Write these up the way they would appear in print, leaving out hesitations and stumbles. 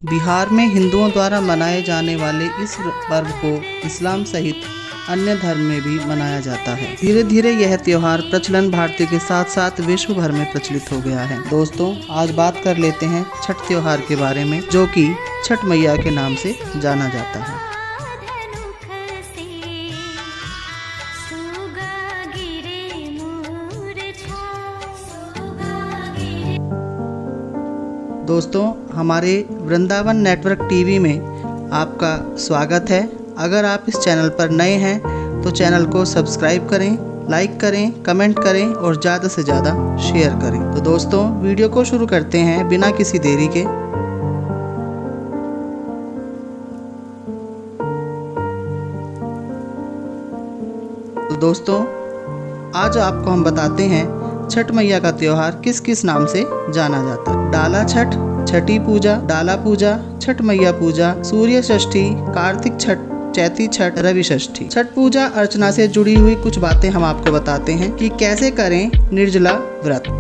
बिहार में हिंदुओं द्वारा मनाए जाने वाले इस पर्व को इस्लाम सहित अन्य धर्म में भी मनाया जाता है। धीरे धीरे यह त्योहार प्रचलन भारतीय के साथ साथ विश्व भर में प्रचलित हो गया है। दोस्तों, आज बात कर लेते हैं छठ त्योहार के बारे में, जो कि छठ मैया के नाम से जाना जाता है। दोस्तों, हमारे वृंदावन नेटवर्क टीवी में आपका स्वागत है। अगर आप इस चैनल पर नए हैं तो चैनल को सब्सक्राइब करें, लाइक करें, कमेंट करें और ज़्यादा से ज़्यादा शेयर करें। तो दोस्तों, वीडियो को शुरू करते हैं बिना किसी देरी के। तो दोस्तों, आज आपको हम बताते हैं छठ मैया का त्योहार किस किस नाम से जाना जाता है। डाला छठ, छठी पूजा, डाला पूजा, छठ मैया पूजा, सूर्य षष्ठी, कार्तिक छठ, चैती छठ, रवि षष्ठी। छठ पूजा अर्चना से जुड़ी हुई कुछ बातें हम आपको बताते हैं कि कैसे करें निर्जला व्रत।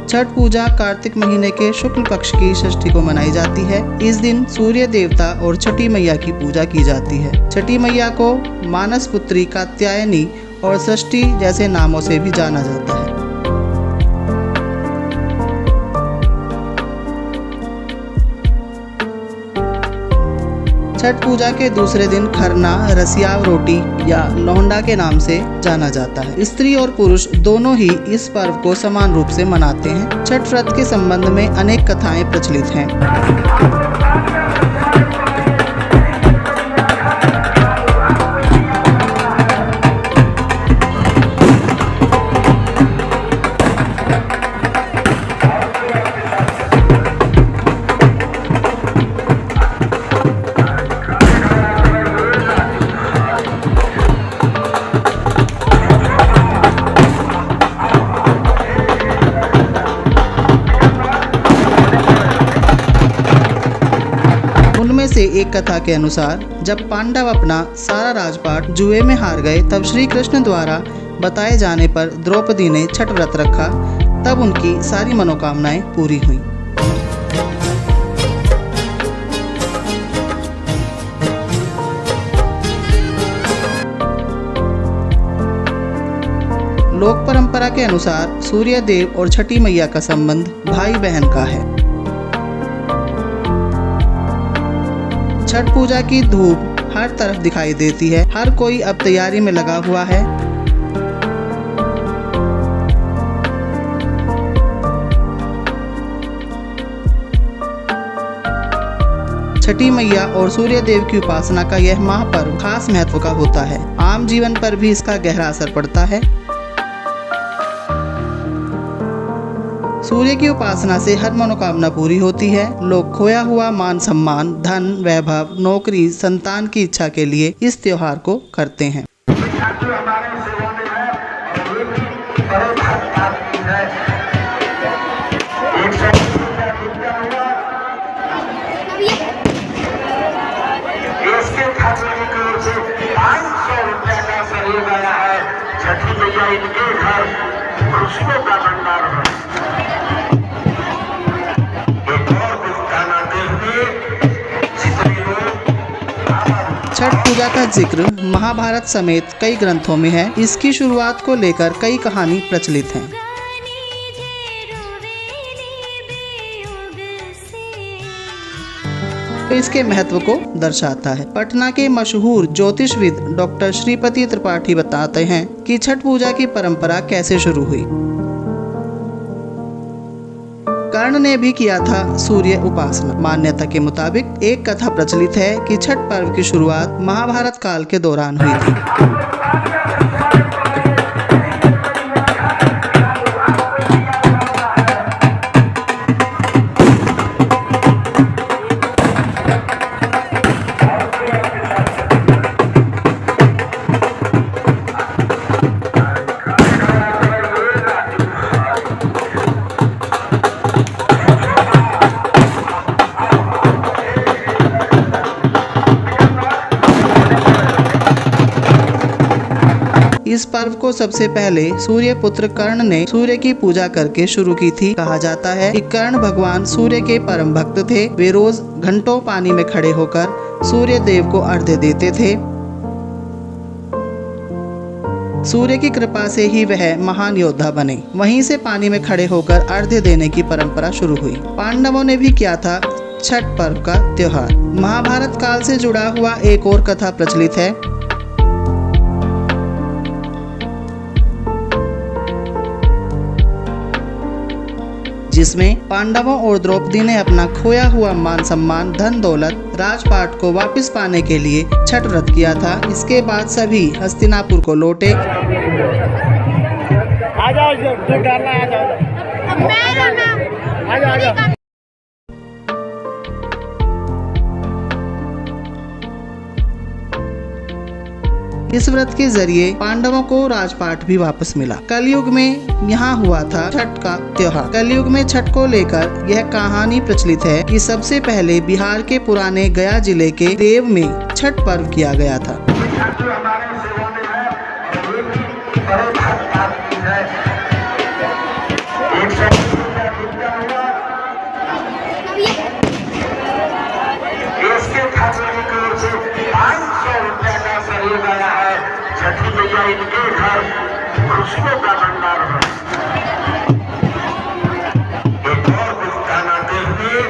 छठ पूजा कार्तिक महीने के शुक्ल पक्ष की षष्ठी को मनाई जाती है। इस दिन सूर्य देवता और छठी मैया की पूजा की जाती है। छठी मैया को मानस पुत्री, कात्यायनी और षष्ठी जैसे नामों से भी जाना जाता है। छठ पूजा के दूसरे दिन खरना, रसियाव रोटी या लौंडा के नाम से जाना जाता है। स्त्री और पुरुष दोनों ही इस पर्व को समान रूप से मनाते हैं। छठ व्रत के संबंध में अनेक कथाएं प्रचलित हैं। उनमें से एक कथा के अनुसार जब पांडव अपना सारा राजपाट जुए में हार गए, तब श्री कृष्ण द्वारा बताए जाने पर द्रौपदी ने छठ व्रत रखा। तब उनकी सारी मनोकामनाएं पूरी हुई। लोक परंपरा के अनुसार सूर्य देव और छठी मैया का संबंध भाई बहन का है। छठ पूजा की धूप हर तरफ दिखाई देती है। हर कोई अब तैयारी में लगा हुआ है। छठी मैया और सूर्य देव की उपासना का यह महापर्व खास महत्व का होता है। आम जीवन पर भी इसका गहरा असर पड़ता है। सूर्य की उपासना से हर मनोकामना पूरी होती है। लोग खोया हुआ मान सम्मान, धन, वैभव, नौकरी, संतान की इच्छा के लिए इस त्योहार को करते हैं। छठी मैया इनके घर खुशियों का भंडार है। छठ पूजा का जिक्र महाभारत समेत कई ग्रंथों में है। इसकी शुरुआत को लेकर कई कहानी प्रचलित हैं। तो इसके महत्व को दर्शाता है। पटना के मशहूर ज्योतिषविद डॉक्टर श्रीपति त्रिपाठी बताते हैं कि छठ पूजा की परंपरा कैसे शुरू हुई। कर्ण ने भी किया था सूर्य उपासना। मान्यता के मुताबिक एक कथा प्रचलित है कि छठ पर्व की शुरुआत महाभारत काल के दौरान हुई थी। को सबसे पहले सूर्य पुत्र कर्ण ने सूर्य की पूजा करके शुरू की थी। कहा जाता है कि कर्ण भगवान सूर्य के परम भक्त थे। वे रोज घंटों पानी में खड़े होकर सूर्य देव को अर्घ्य देते थे। सूर्य की कृपा से ही वह महान योद्धा बने। वहीं से पानी में खड़े होकर अर्घ्य देने की परंपरा शुरू हुई। पांडवों ने भी किया था छठ पर्व का त्योहार। महाभारत काल से जुड़ा हुआ एक और कथा प्रचलित है। जिसमें पांडवों और द्रौपदी ने अपना खोया हुआ मान सम्मान, धन दौलत, राजपाट को वापस पाने के लिए छठ व्रत किया था। इसके बाद सभी हस्तिनापुर को लौटे। इस व्रत के जरिए पांडवों को राजपाट भी वापस मिला। कलयुग में यहाँ हुआ था छठ का त्योहार। कलयुग में छठ को लेकर यह कहानी प्रचलित है कि सबसे पहले बिहार के पुराने गया जिले के देव में छठ पर्व किया गया था। छठी मैया इनके घर खुशियों का भंडार है। एक और कुछ कहना देखिए,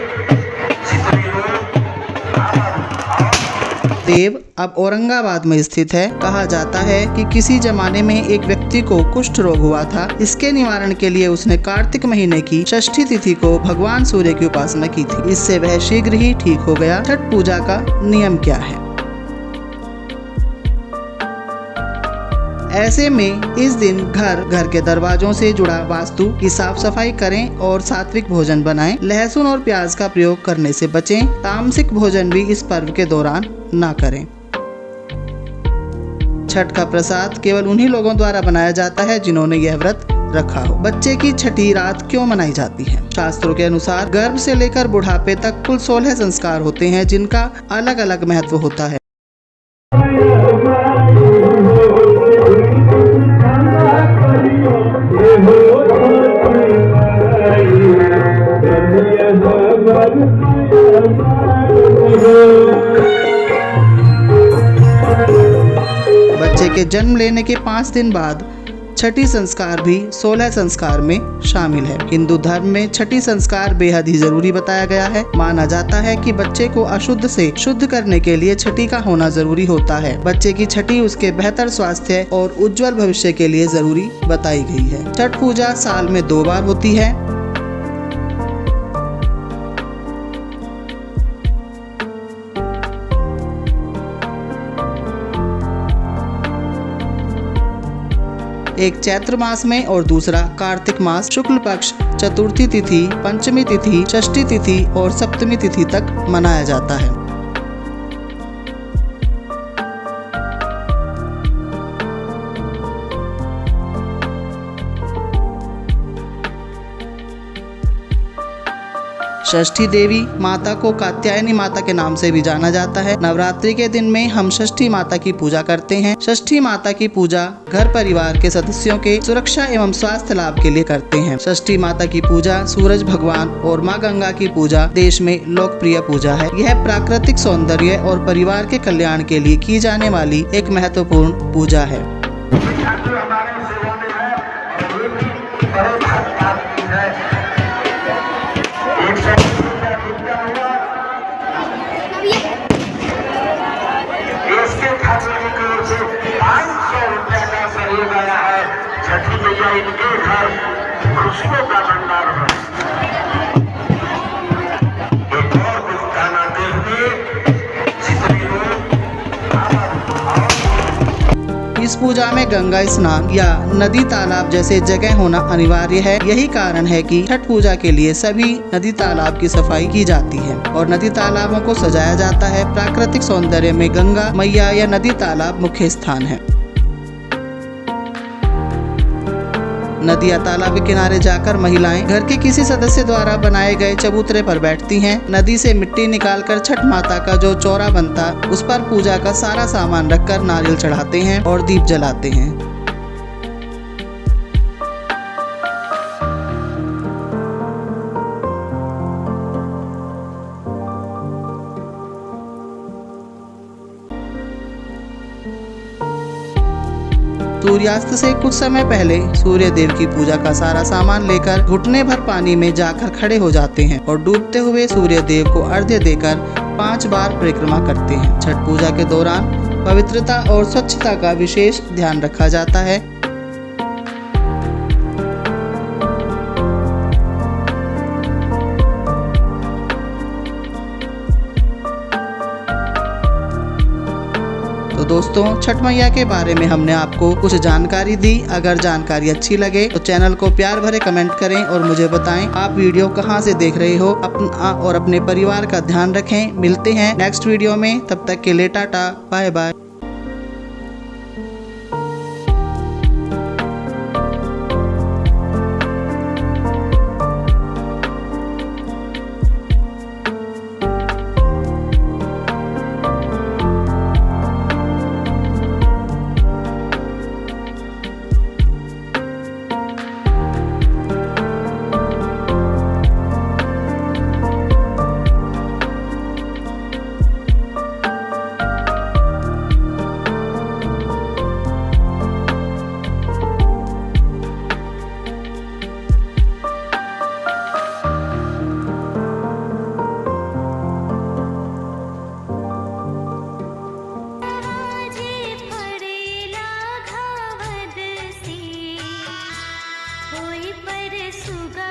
देव अब औरंगाबाद में स्थित है। कहा जाता है कि किसी जमाने में एक व्यक्ति को कुष्ठ रोग हुआ था। इसके निवारण के लिए उसने कार्तिक महीने की षष्ठी तिथि को भगवान सूर्य की उपासना की थी। इससे वह शीघ्र ही ठीक हो गया। छठ पूजा का नियम क्या है? ऐसे में इस दिन घर के दरवाजों से जुड़ा वास्तु की साफ सफाई करें और सात्विक भोजन बनाएं। लहसुन और प्याज का प्रयोग करने से बचें। तामसिक भोजन भी इस पर्व के दौरान ना करें। छठ का प्रसाद केवल उन्हीं लोगों द्वारा बनाया जाता है जिन्होंने यह व्रत रखा हो। बच्चे की छठी रात क्यों मनाई जाती है? शास्त्रों के अनुसार गर्भ से लेकर बुढ़ापे तक कुल 16 संस्कार होते हैं, जिनका अलग अलग महत्व होता है। बच्चे के जन्म लेने के 5 दिन बाद छठी संस्कार भी 16 संस्कार में शामिल है। हिंदू धर्म में छठी संस्कार बेहद ही जरूरी बताया गया है। माना जाता है कि बच्चे को अशुद्ध से शुद्ध करने के लिए छठी का होना जरूरी होता है। बच्चे की छठी उसके बेहतर स्वास्थ्य और उज्जवल भविष्य के लिए जरूरी बताई गई है। छठ पूजा साल में 2 बार होती है। एक चैत्र मास में और दूसरा कार्तिक मास शुक्ल पक्ष चतुर्थी तिथि, पंचमी तिथि, षष्ठी तिथि और सप्तमी तिथि तक मनाया जाता है। षष्ठी देवी माता को कात्यायनी माता के नाम से भी जाना जाता है। नवरात्रि के दिन में हम षष्ठी माता की पूजा करते हैं। षष्ठी माता की पूजा घर परिवार के सदस्यों के सुरक्षा एवं स्वास्थ्य लाभ के लिए करते हैं। षष्ठी माता की पूजा सूरज भगवान और माँ गंगा की पूजा देश में लोकप्रिय पूजा है। यह प्राकृतिक सौंदर्य और परिवार के कल्याण के लिए की जाने वाली एक महत्वपूर्ण पूजा है। छठी मैया इनके घर खुशियों का भंडार है। एक और कुछ कहना देखिए, इस पूजा में गंगा स्नान या नदी तालाब जैसे जगह होना अनिवार्य है। यही कारण है कि छठ पूजा के लिए सभी नदी तालाब की सफाई की जाती है और नदी तालाबों को सजाया जाता है। प्राकृतिक सौंदर्य में गंगा मैया या नदी तालाब मुख्य स्थान है। नदी या तालाब के किनारे जाकर महिलाएं घर के किसी सदस्य द्वारा बनाए गए चबूतरे पर बैठती हैं। नदी से मिट्टी निकालकर छठ माता का जो चौरा बनता उस पर पूजा का सारा सामान रखकर नारियल चढ़ाते हैं और दीप जलाते हैं। सूर्यास्त से कुछ समय पहले सूर्य देव की पूजा का सारा सामान लेकर घुटने भर पानी में जाकर खड़े हो जाते हैं और डूबते हुए सूर्य देव को अर्घ्य देकर 5 बार परिक्रमा करते हैं। छठ पूजा के दौरान पवित्रता और स्वच्छता का विशेष ध्यान रखा जाता है। तो दोस्तों, छठ मैया के बारे में हमने आपको कुछ जानकारी दी। अगर जानकारी अच्छी लगे तो चैनल को प्यार भरे कमेंट करें और मुझे बताएं आप वीडियो कहां से देख रहे हो। अपना और अपने परिवार का ध्यान रखें। मिलते हैं नेक्स्ट वीडियो में, तब तक के लिए टाटा बाय बाय। होई पर सुगा